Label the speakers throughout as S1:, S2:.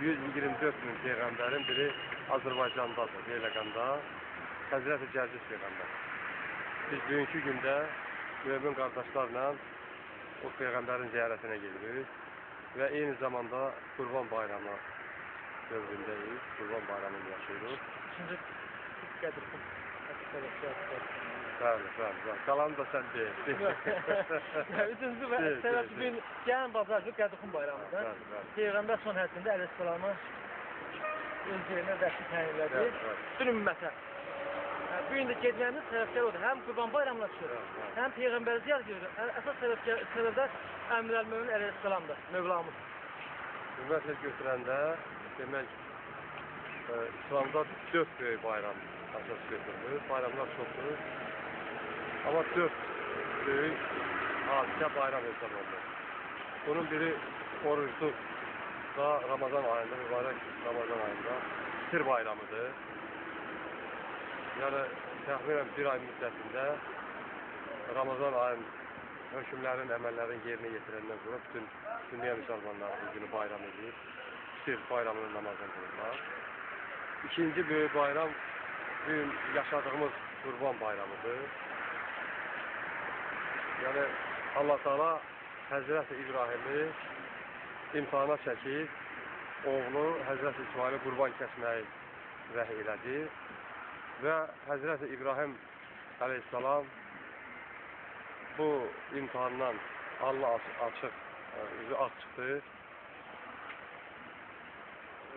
S1: 124 min peyğəmbərin biri Azərbaycandadır, Beyləqanda, Həzrəti Cərcis peyğəmbər. Biz bugünkü gündə mömin qardaşlarla o peyğəmbərin ziyarətinə gelirik və eyni zamanda Qurban Bayramı dövründəyiz, Qurban Bayramını yaşayırıq.
S2: İkinci Qədirxum.
S1: Bəli. Qalanı da sən deyil.
S2: Üçüncü və səbəbi gün gələn bazarcı Qədirxum bayramıdır. Peyğəmbər son həccində əleyhissalamı öz yerinə rəsmi təyin elədi. Bütün ümmətə. Bu gün də gedməyimiz səbəblər odur. Həm Qurban bayramına çıxırıq, həm Peyğəmbər ziyarət edirik. Əsas səbəblər Əmrəl-Mömin əleyhissalamdır, Mövlamız.
S1: Ümumiyyətlə götürəndə demək İslamda 4 böyük bayram əsas götürülür. Bayramlar çoxdur. Amma 4 böyük hadisə bayram hesab olunur. Bunun biri orucluq da Ramazan ayında, mübarək Ramazan ayında Fitr bayramıdır. Yəni təxminən bir ay müddətində Ramazan ayının hökmlərin, əməllərin yerinə yetirəndən sonra bütün dünya müsəlmanları bu günü bayram edir. Fitr bayramının namazını qılırlar. İkinci böyük bayram bugün yaşadığımız Qurban bayramıdır. Yəni Allah Teala Həzrəti İbrahimi imtihana çəkib, oğlu Həzrəti İsmaili qurban kəsməyi vəhy elədi və Həzrəti İbrahim əleyhissalam bu imtihandan Allah açıq, üzü aç çıxdı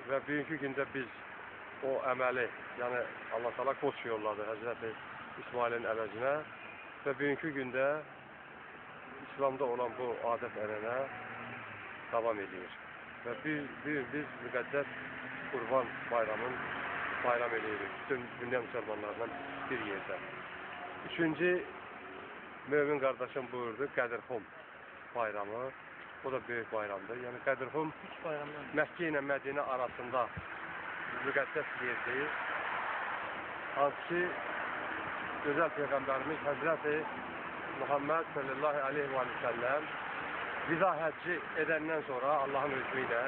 S1: və bugünkü gündə biz o əməli, yəni Allah Teala qoç yolladı Həzrəti İsmailin əvəzinə və bugünkü gündə İslamda olan bu adət-ənənə davam edir. Və biz müqəddəs Qurban bayramını bayram edirik. Bütün dünya müsəlmanlarla bir yerdə. Üçüncü mömin qardaşım buyurdu, Qədirxum bayramı. O da böyük bayramdır. Yəni Qədirxum Məkkə ilə Mədinə arasında müqəddəs yerdir. Hansı ki, gözəl Peyğəmbərimiz Həzrəti Muhammed sallallahu aleyhi və səlləm vida həcci edəndən sonra Allahın hökmü ilə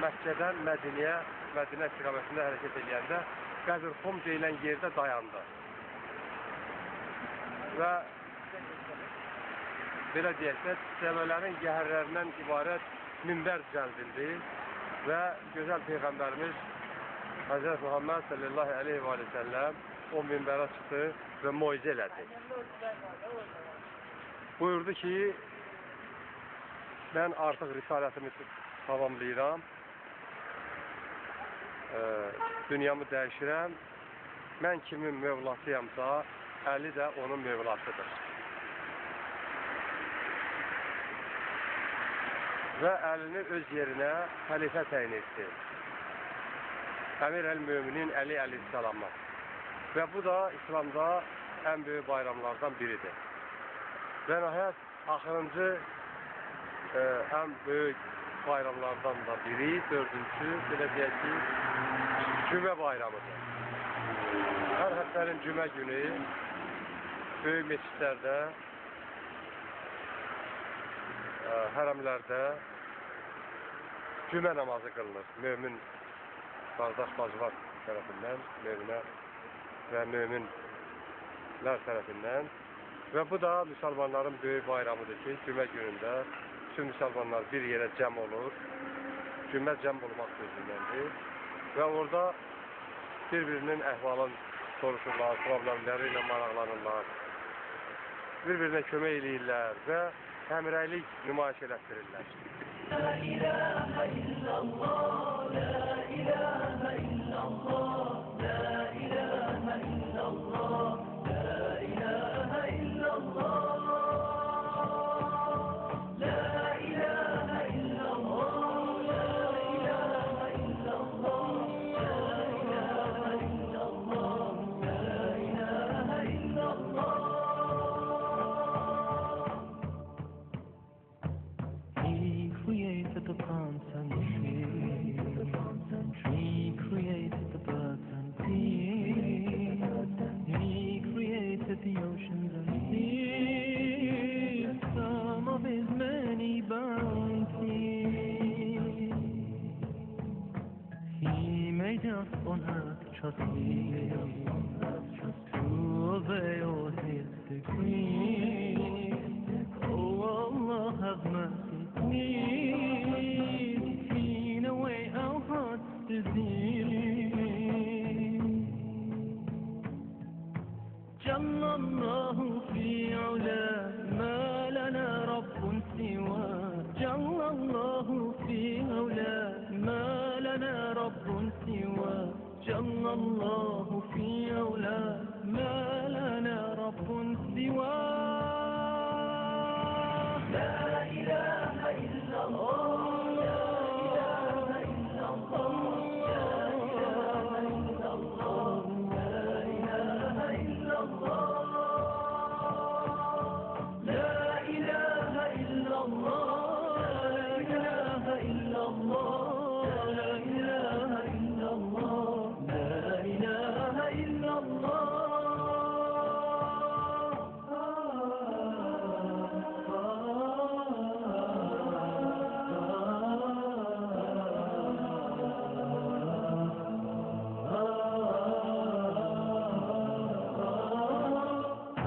S1: Məkkədən Mədinəyə, Mədinə istiqamətində hərəkət edəndə Qədirxum deyilən yerdə dayandı. Və belə deyək, dəvələrin yəhərlərindən ibarət minbər düzəldildi və gözəl Peyğəmbərimiz Həzrəti Muhammed sallallahu aleyhi və səlləm o minbərə çıxdı və moizə elədi. Buyurdu ki, mən artıq risalətimi tamamlayıram, dünyamı dəyişirəm, mən kimin mövlasıyamsa, Əli də onun mövlasıdır. Və Əlini öz yerinə xəlifə təyin etdi. Əmir-əl-Möminin Əli əleyhissalama. Və bu da İslamda ən böyük bayramlardan biridir. Və nəhayət axırıncı ən böyük bayramlardan da biri, dördüncü, belə deyək ki, Cümə bayramıdır. Hər həftənin cümə günü böyük meçidlərdə, hərəmlərdə cümə namazı qılınır. Mömin qardaş bacılar tərəfindən, möminə və möminlər tərəfindən. Və bu da müsəlmanların böyük bayramıdır ki, cümə günündə bütün müsəlmanlar bir yerə cəm olur. Cümə cəm olmaq sözündəndir. Və orada bir-birinin əhvalını soruşurlar, problemləri ilə maraqlanırlar. Bir-birinə kömək eləyirlər və həmrəylik nümayiş elətdirirlər. La ilahə illallah, la ilahə illallah, la ilahə illallah, la ilahə illallah. तूफान सा मुझे
S3: biraz ona çatayım. Tövbe ettik, oh Allah rahmet ettik, fina ve avhat tezir. Jallallahu fi ula ma lana rabbun siwa. Jallallahu fi ula ma lana rabbun siwa. Jallallahu fi ula ma lana rabbun siwa. La ilaha illallah, la ilaha illallah, la ilaha illallah, la ilaha illallah, la ilaha illallah, la ilaha illallah, la ilaha illallah, la ilaha illallah.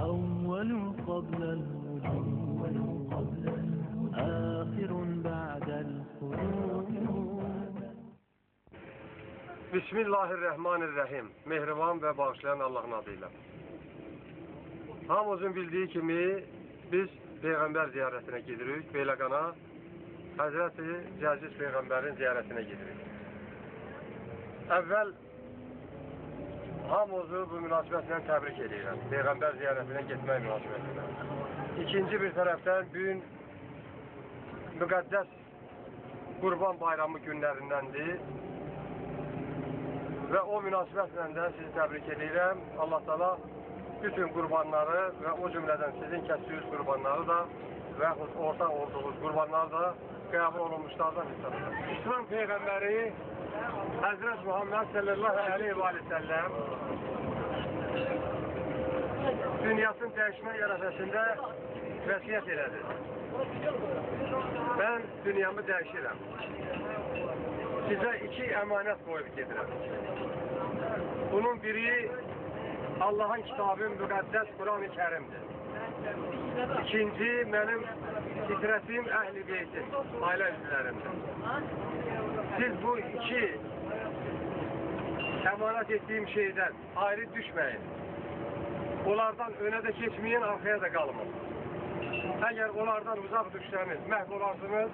S3: أول قبل الوجود، آخر بعد الخلود.
S1: Bismillahirrahmanirrahim. Mehriban ve bağışlayan Allah'ın adıyla. Hamımızın bildiği kimi biz Peygamber ziyaretine gidirik. Beyləqana Hazreti Cəziz Peygamberin ziyaretine gidirik. Evvel hamımızı bu münasibətle təbrik edirəm. Peygamber ziyaretine gitmək münasibətinə. İkinci bir tərəfdən bugün müqəddəs Qurban Bayramı günlərindəndir. Ve o münasibətle de sizi təbrik edirəm. Allah Teala bütün qurbanları ve o cümleden sizin kəsdiyiniz qurbanları da ve ortak olduğunuz qurbanları da qəbul olunmuşlardan hesabıdır. İslam Peyğəmbəri Hazreti Muhammed sallallahu aleyhi ve sellem dünyasının dəyişmə ərəfəsində vəsiyyət elədi. Ben dünyamı dəyişirəm. Size iki emanet koyup getirəm. Bunun biri Allah'ın kitabı müqəddəs Kur'an-ı Kerim'dir. İkinci benim titretim Əhl-i Beytim, aile üzvlərimdir. Siz bu iki emanet ettiğim şeyden ayrı düşmeyin. Onlardan öne de geçmeyin, arkaya da kalmayın. Eğer onlardan uzak düşseniz, məhv olarsınız,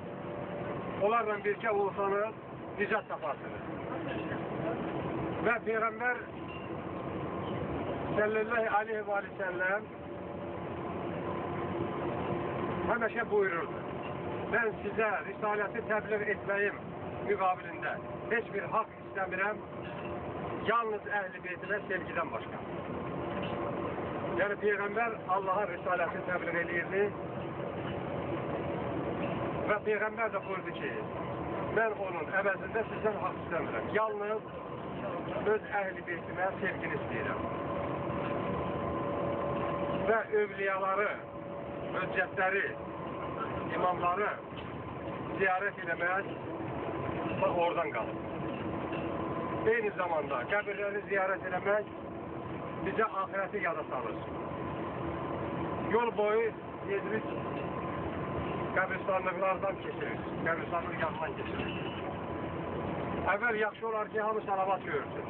S1: onlarla birlikte olsanız, nicat taparsınız. Ve Peygamber sallallahu aleyhi ve sellem həmişə buyururdu. Ben size risaleti təbliğ etməyim müqabilində heç bir hak istəmirəm, yalnız Əhl-i Beytimə sevgiden başqa. Yani Peygamber Allah'a risaleti təbliğ edirdi ve Peygamber de buyurdu ki, ben onun əvəzində sizden hak istəmirəm, yalnız öz Əhl-i Beytimə sevgini istəyirəm. Ve övliyaları, höccətləri, imamları ziyaret eləmək ve oradan qalır. Eyni zamanda qəbirləri ziyaret eləmək bize ahireti yada salır. Yol boyu gedirik, qəbristanlıqlardan keçirik, qəbristanlıq yanından keçirik. Əvvəl yaxşı olar ki, hamı salavat görsün.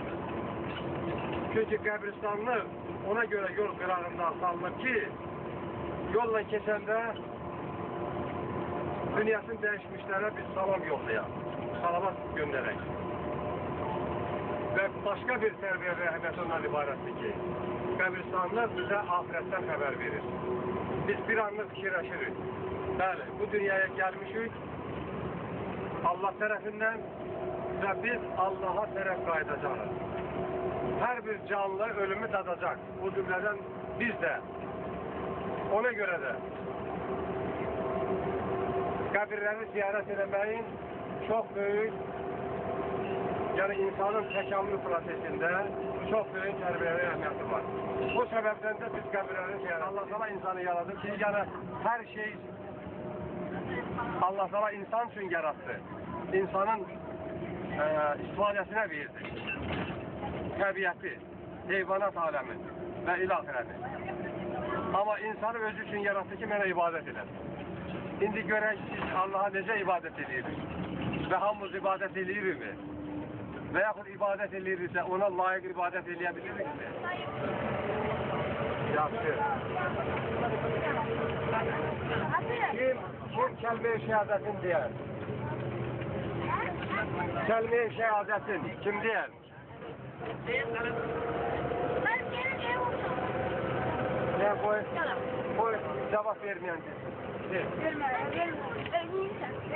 S1: Çünkü qəbristanlıq ona göre yol qırağından salınır ki, yolla keçəndə dünyasını dəyişmişlərə biz salam yollayaq, salavat göndərək. Ve başka bir terbiye ve rəhmət ondan ibarətdir ki, qəbristanlıq bize ahiretten haber verir. Biz bir anlık fikirləşirik. Bəli, bu dünyaya gelmişik Allah tarafından ve biz Allah'a taraf qayıdacağız. Her bir canlı ölümü tadacak. Bu cümleden biz de. Ona göre de qəbirləri ziyaret etməyin çok büyük, yani insanın təkamül prosesinde çok büyük tərbiyyəvi əhəmiyyəti var. Bu sebepten de biz qəbirləri ziyaret Allah Teala insanı yaradı ki, yani her şey Allah Teala insan için yarattı. İnsanın istifadesine verdi. təbiəti, heyvanat aləmi və ilaxirədir. Amma insanı özü üçün yaratdı ki, mənə ibadət edəsin. İndi görək siz Allaha necə ibadət edirsiniz və hamımız ibadət ediririk. Və yaxud ibadət ediriksə, ona layiq ibadət edə bilirikmi? Yaxşı. Kim kəlmə-i şəhadətin deyər? Kəlmə-i şəhadətin kim deyər? Ne koy? Koy cevap vermeyen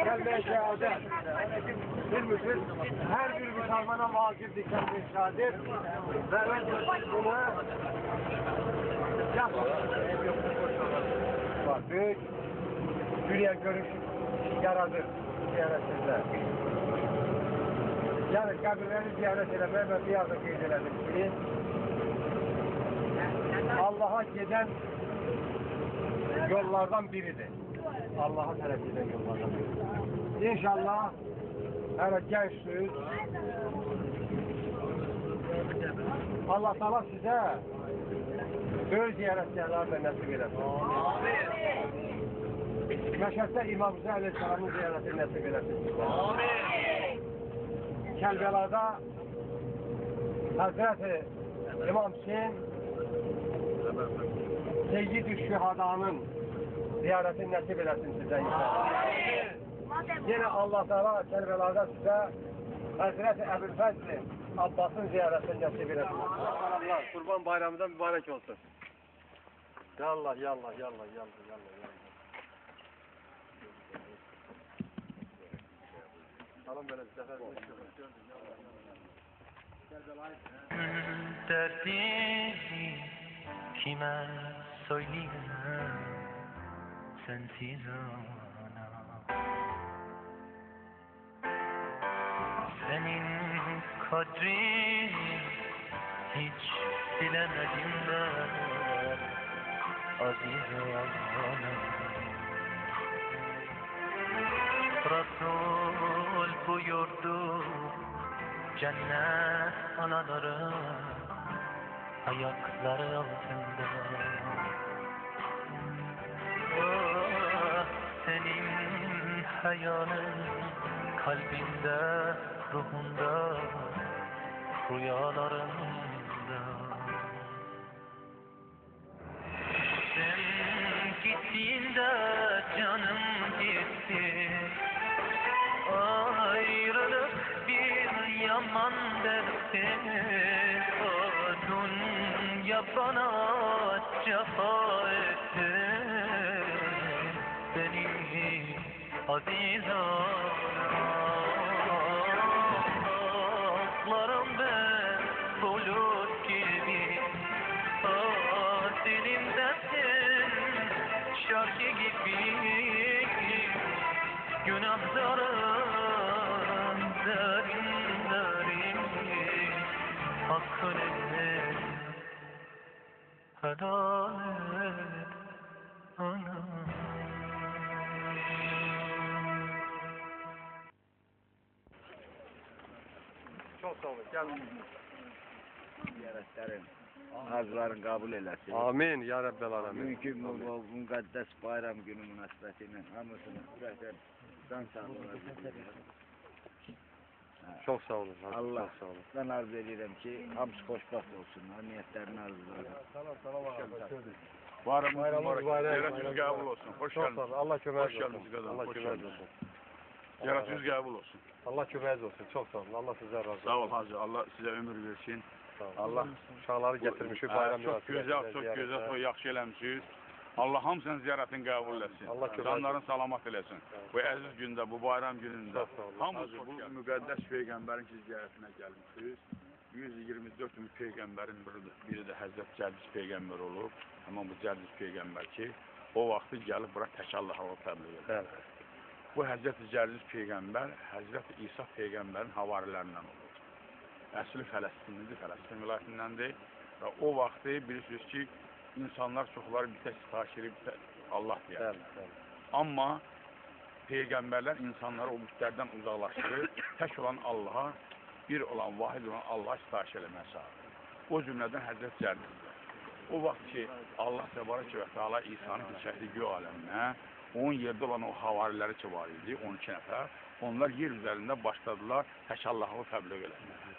S1: Kəlmə-i şəhadət. Bilmişsiniz, hər bir müsəlmana vacibdir kəlmə-i şəhadət və öz bunu bak, büyük dünya görüş yaradır ziyaretçiler. Yani kabirleri ziyaret eləmək və bir yazı qeyd elədim ki, Allah'a giden yollardan biridir. Allah'a tərəf giden yollardan biridir. İnşallah hələ gençsiniz. Allah Teala sizə böyük ziyarətçiləri də nəsib eləsin. Məşəddə İmam Hüseyin Aleyhisselamın ziyarətini nəsib eləsin. Kəlbəlada Hazreti İmam Hüseyin Seyyid-i Şühadanın ziyaretini nəsib eləsin sizə inşallah. Yine Allah Teala Kəlbəlada sizə Hazreti Əbülfəzli Abbas'ın ziyaretini nəsib eləsin. Allah Kurban bayramından mübarək olsun. Yallah, yallah, yallah, yallah, yallah. Salam böyle bir sefer
S3: Derdini kime söyleyemem sensiz ana. Senin kadrini hiç bilemedim de aziz ana. Resul buyurdu cennet anaları ayakları altında. Oh, senin hayalin kalbinde, ruhunda, rüyalarında. Sen gittiğinde canım gitti. Ayrılık bir yaman derttir. O dünya bana cefa etti. Beni aziz ağlarım ben bulut gibi. Dilimdesin şarkı gibi. Günahlarım derin derin hakkını helal et ana.
S1: Çok sağ olun. Gel.
S4: Ziyaretlerin, arzuların kabul eylesin.
S1: Amin ya Rabbel Alemin.
S4: Bugünkü bu mukaddes bayram günü münasebetiyle hamısını ürəkdən can sağlığı diliyorum.
S1: Çok sağ olun.
S4: Allah,
S1: Çok sağ olun.
S4: ben arzu ediyorum ki hamısı xoşbaxt olsunlar, niyetlerini arzularım.
S1: Salam salam abi.
S5: Bayramınız mübarək.
S1: Ziyaretiniz qəbul olsun.
S5: Hoş
S1: Çok
S5: geldiniz.
S1: sağ olun. Allah köməyiniz
S5: Hoş geldiniz
S1: olsun.
S5: qadın.
S1: Allah
S5: Hoş
S1: köməyiniz
S5: geldiniz.
S1: olsun.
S5: Ziyaretiniz qəbul olsun.
S1: Allah köməyiniz olsun. Çok sağ olun. Allah sizə razı olsun.
S5: Sağ ol hacı. Allah size ömür versin.
S1: Sağ olun. Allah uşaqları getirmişik bayram
S5: Çok güzel, çok güzel, çok yaxşı eləmişsiniz. Allah hamısının ziyaretini qəbul etsin.
S1: Allah kömək
S5: Canların salamat eləsin. Bu əziz gündə, bu bayram günündə
S1: Çok sağ olun.
S5: hamısı bu müqəddəs peyğəmbərin ki ziyarətinə gəlmişsiniz. 124 min peyğəmbərin biri də Həzrət Cəllis peyğəmbər olub. Amma bu Cəllis peyğəmbər ki, o vaxtı gəlib bura tək Allah'a təbliğ edir.
S1: Bəli.
S5: Bu Həzrət Cəllis peyğəmbər Həzrət İsa peyğəmbərin havarilərindən olub. Əsli Fələstinlidir, Fələstin vilayətindəndir. Və o vaxtı bilirsiniz ki, insanlar çoxları bir tək sitayiş edib, Allah deyər.
S1: Bəli, bəli.
S5: Amma peyğəmbərlər insanları o bütlərdən uzaqlaşdırır, tək olan Allaha bir olan, vahid olan Allah sitayiş eləməyə çağırır. O cümlədən Həzrət Cəlildir. O vaxt ki, Allah Təbarək və Teala İsa'nı çəkdi göy aləminə, onun yerdə olan o havariləri ki var idi, 12 nəfər, onlar yer üzərində başladılar təkallahı təbliğ eləməyə.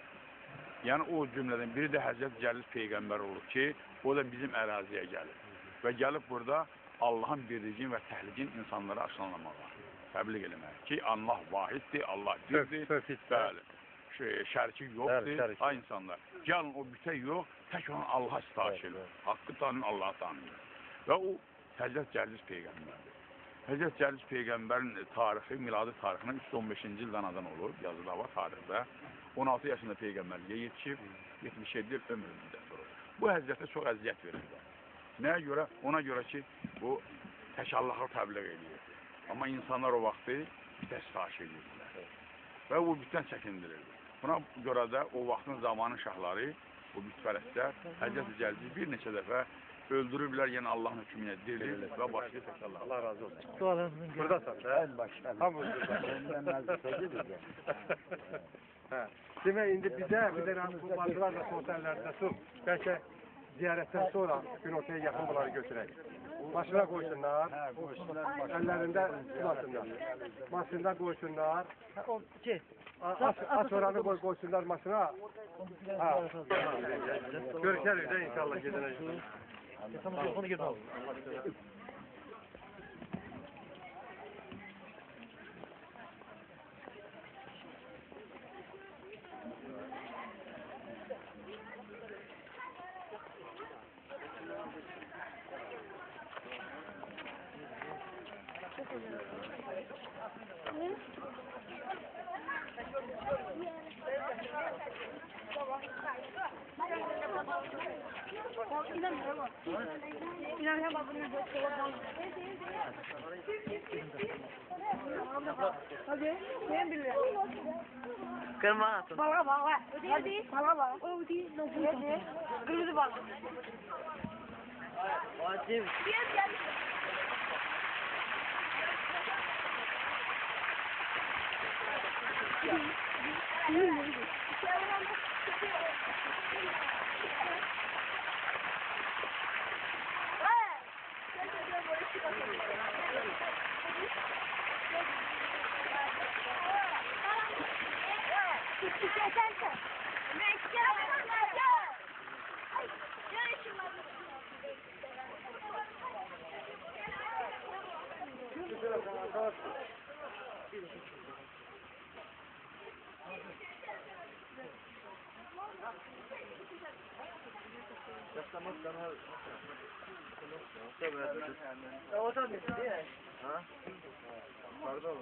S5: Yəni o cümlədən biri də Həzrət Cəlil Peyğəmbər olur ki, o da bizim əraziyə gəlir. Və gəlib burada Allahın birliyin və təhlikin insanlara aşılanlamağa, təbliğ eləmək ki, Allah vahiddir, Allah birdir, bəli, şəriki yoxdur, ay insanlar. Gəlin o bütə yox, tək olan Allah'a sitayiş edir. Haqqı tanıyın, Allah'ı tanıyın. Və o Həzrət Cəlil Peyğəmbərdir. Həzrət Cəlil Peyğəmbərin tarixi, miladi tarixinə 315-ci ildən anadan olur, yazıda var tarixdə. 16 yaşında Peyğəmbərliyə yetişib, 77 il ömür müddəti olur. Bu Həzrətə çox əziyyət verirlər. Nəyə görə? Ona görə ki, bu təkallahı təbliğ edir. Amma insanlar o vaxtı bitə sitayiş edirdilər. Və o bütdən çəkindirirdi. Buna görə də o vaxtın zamanı şahları, o bütpərəstlər, Həzrət Cəlili bir neçə dəfə öldürürlər, yəni Allahın hökmünə dirilir və başlayır təkallahı.
S1: Allah razı olsun.
S2: Sualınızın
S1: Buradasan da?
S4: En baştan.
S1: Tam burada.
S4: Benden meclise gideceğim.
S1: Demək, indi bizə bir də bu bacılarla sosyallərdə su, bəlkə ziyarətdən sonra günortaya yaxın bunları götürək. Maşına qoysunlar, əllərində tutasınlar. Maşında qoysunlar,
S2: O ki,
S1: at oranı qoysunlar maşına. Görüşərik də inşallah gedənəcək.
S2: tamam onu girmez.
S6: Hadi, ben biliyorum.
S2: Kırma atın.
S6: Balığa balığa. Hadi. Balığa balığa. O değil. Hadi. Kırmızı balık.
S2: Vacip.
S6: Gel.
S2: O da bitti değil mi?
S1: Ha? Pardon.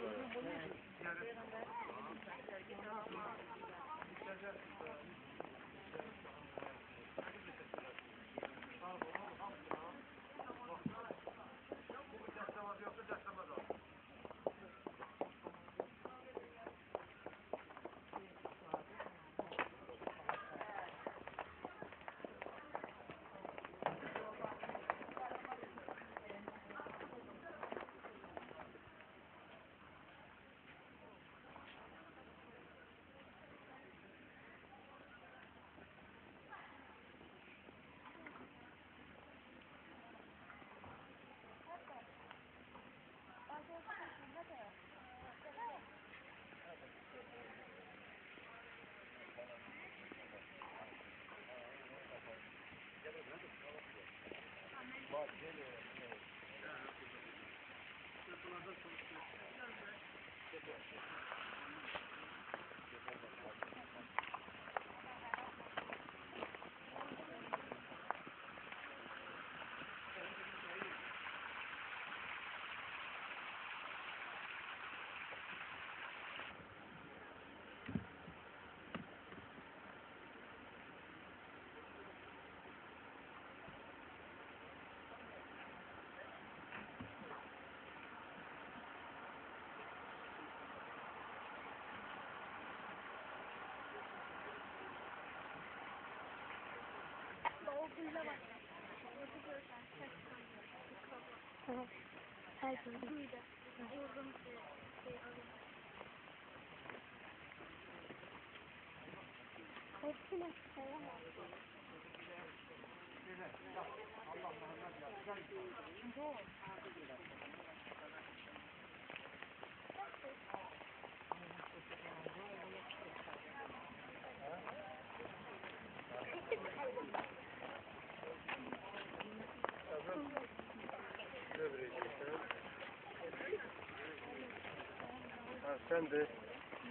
S6: Hepsine selam.
S1: Sen de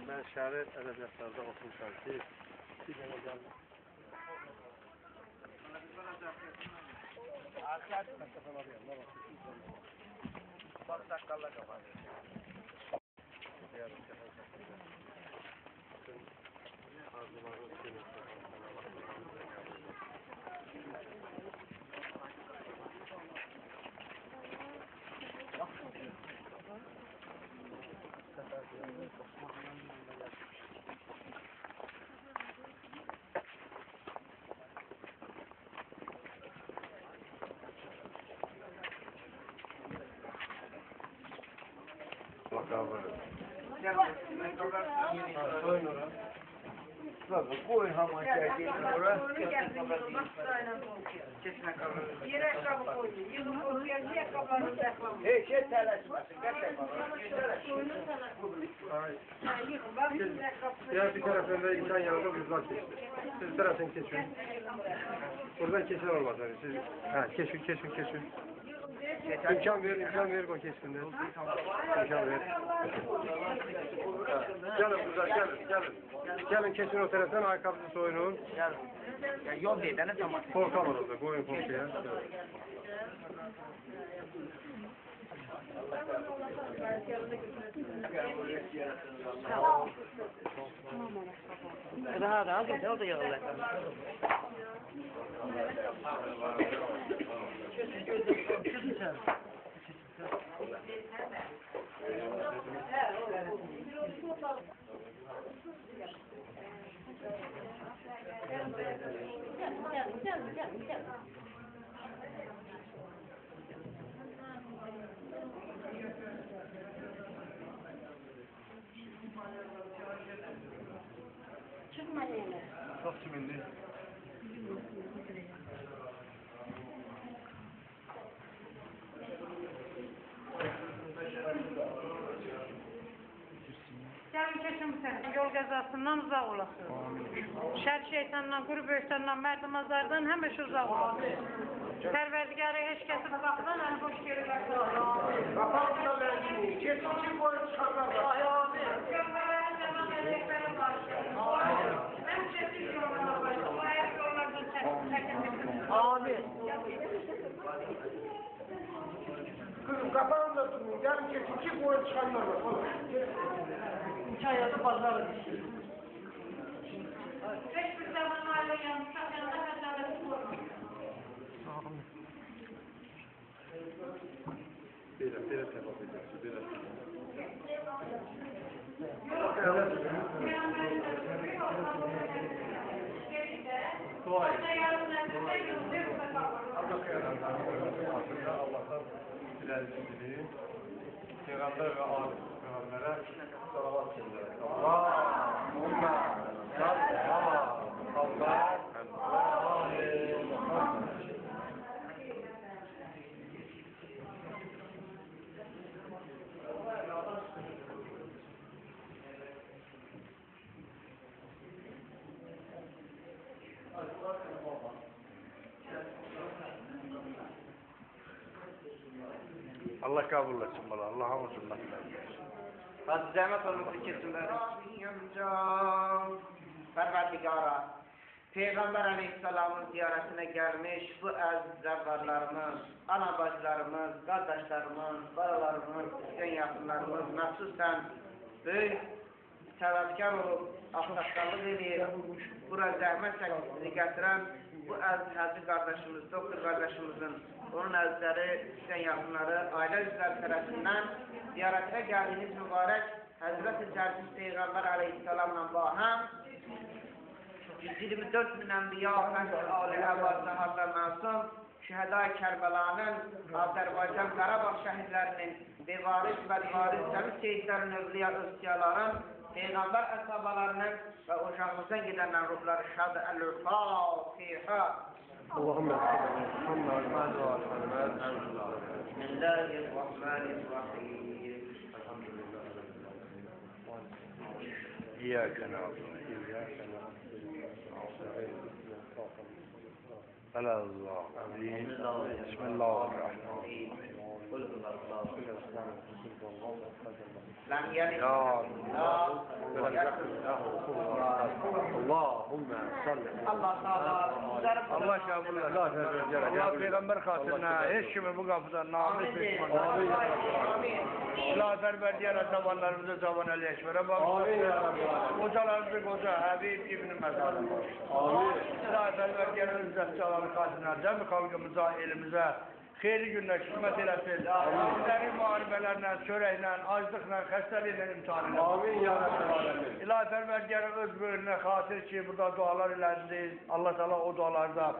S1: ben şəhər ədəbiyyatlarda oxumuşam ki, bir dənə gəldim.
S4: Koy hamam geldi oraya. Hey şey telaşmasın.
S1: Ya bir tarafında insan yanında buzlar keçti. Siz bir taraftan keçin. Buradan keçen olmaz. Yani. Siz keçin. İmkan ver o keçsinler. İmkan ver. Gelin burada, gelin. Gelin keçin o taraftan, ayakkabısı soyunun.
S4: Ya yol değil ne zaman?
S1: Korka var orada, koyun korkuya.
S2: Rahat, gel o da yağlı.
S6: Çıkma yine.
S1: Çok kiminli?
S7: Gəlin keçin sen, yol qəzasından uzaq olasın. Şər şeytandan, quru böğüstandan, mərdimazlardan həmişə uzaq olasın. Pərverdigarı heç kəsi baxdan ən boş geri qaçırır.
S1: Kapatma beni, keçin boyu çıkarlar.
S7: Ay abi. Gömələrin cəman ələklərin qarşı. Mən çətin yollarına başlayım. O ayak yollardan çəkin.
S2: Abi.
S1: Kızım kapağını da tutun, gelin keçin boyu çıkarlar.
S2: Çayada pazarı.
S7: Heç bir zaman ailə yanında xəcaləti olmaz.
S1: Belə təvaf edəcəksin, belə. Allah'tan dilənçiliyi, Peyğəmbər və Ali Peyğəmbərə salavat göndərək. Allahümmə Allah kabul etsin bana. Allah'a huzurlar.
S4: Hadi zahmet olması kesinler. Perverdigara, Peygamber Aleyhisselam'ın ziyaretine gelmiş bu aziz zevvarlarımız, ana bacılarımız, kardeşlerimiz, balalarımız, en yakınlarımız, nasılsan büyük təvəkkar olub, axtarlıq edir, bura zəhmət çəkisini gətirən bu əziz həcci qardaşımız, doktor qardaşımızın, onun əzizləri, istəyən yaxınları, ailə üzvləri tərəfindən ziyarətə gəldiyiniz mübarək Həzrət-i Cəlsiz Peyğəmbər Aleyhisselamla bahəm 124 min ənbiya, fəxr, ali, əvvaz, sahabə, məsum, şəhədai Kərbəlanın, Azərbaycan, Qarabağ şəhidlərinin, bevaris və varis, təmiz şehidlərin, övliya, özsiyaların Peygamber ashabalarının ve uşağımızdan gidenlerin ruhları şad el-Fatiha.
S1: اللهم اغفر محمد وعلى محمد.
S4: Bismillahirrahmanirrahim.
S5: İyyâke nâbudu ve iyyâke nestaîn. Bismillahirrahmanirrahim.
S4: Lam yalid
S1: Ya
S4: Allah.
S1: Allahümme salli.
S4: Allah Teala
S5: Allah kabul etsin. Allah Peygamber hatırına hiç kimi bu kapıdan namus düşman. Allah ferber diğer zamanlarımızı zaman eleşmere bak. Hocalarımızı koca Habib İbn-i Mezar'a bak. Allah ferber diğer izzet çalanı hatırına değil mi kalkımıza, elimize xeyirli günler hizmet eləsin. Bizlerin muharibelerle, çöreyle, acılıkla, xəstəliklə imtihan eləsin.
S1: Amin ya Rabbi.
S5: İlahi Pərverdigara öz böyrünə xatir ki, burada dualar eləndi. Allah Teala o dualarda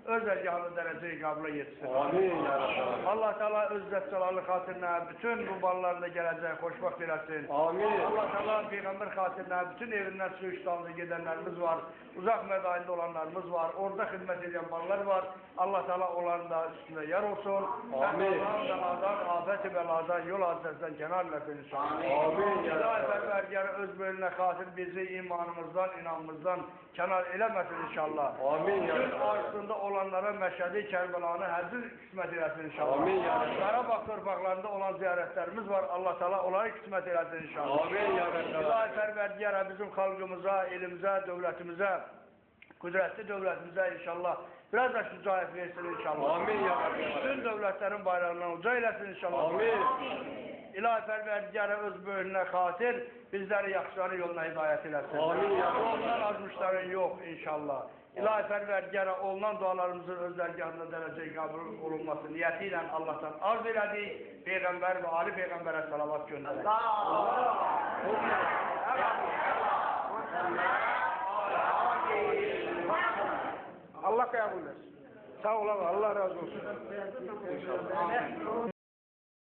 S5: öz ərgahlı dərəcəyi qəbula yetsin.
S1: Amin ya Rabbi.
S5: Allah Teala öz zətçalarlı xatirinə bütün bu ballarla gələcək xoşbaxt eləsin.
S1: Amin.
S5: Allah Teala Peygamber xatirinə bütün evindən su iştahlı gedənlərimiz var. Uzaq mədayında olanlarımız var. Orada xidmət edən ballar var. Allah Teala onların da üstünde yer olsun.
S1: Amin.
S5: Beladan, afət-i beladan, yol hadisəsindən kənar eləsin inşallah.
S1: Amin.
S5: İlahi Pərverdigara öz böyrünə xatir bizi imanımızdan, inanmızdan kənar eləməsin inşallah.
S1: Amin ya
S5: Bütün
S1: Rabbi.
S5: arzusunda olanlara Məşədi Kərbəlanı həzir qismət eləsin inşallah.
S1: Amin ya Rabbi.
S5: Qarabağ torpaqlarında olan ziyarətlərimiz var. Allah Teala onları qismət eləsin inşallah.
S1: Amin ya Rabbi.
S5: İlahi Pərverdigara bizim xalqımıza, elimizə, dövlətimizə, qüdrətli dövlətimizə inşallah biraz da şücaət versin inşallah.
S1: Amin ya Rabbi.
S5: Bütün dövlətlərin bayrağından uca eləsin inşallah.
S1: Amin.
S5: İlahi Pərverdigara öz böyrünə xatir bizləri yaxşıları yoluna hidayət eləsin.
S1: Amin ya Rabbi.
S5: Ondan azmışların yox inşallah. İlahi Pərverdigara olunan dualarımızın öz dərgahında dərəcəyi qəbul olunması niyyəti ilə Allah'tan arz elədik. Peyğəmbər və Ali Peyğəmbərə salavat göndərik.
S2: Allah qəbul etsin. Sağ olun, Allah razı olsun.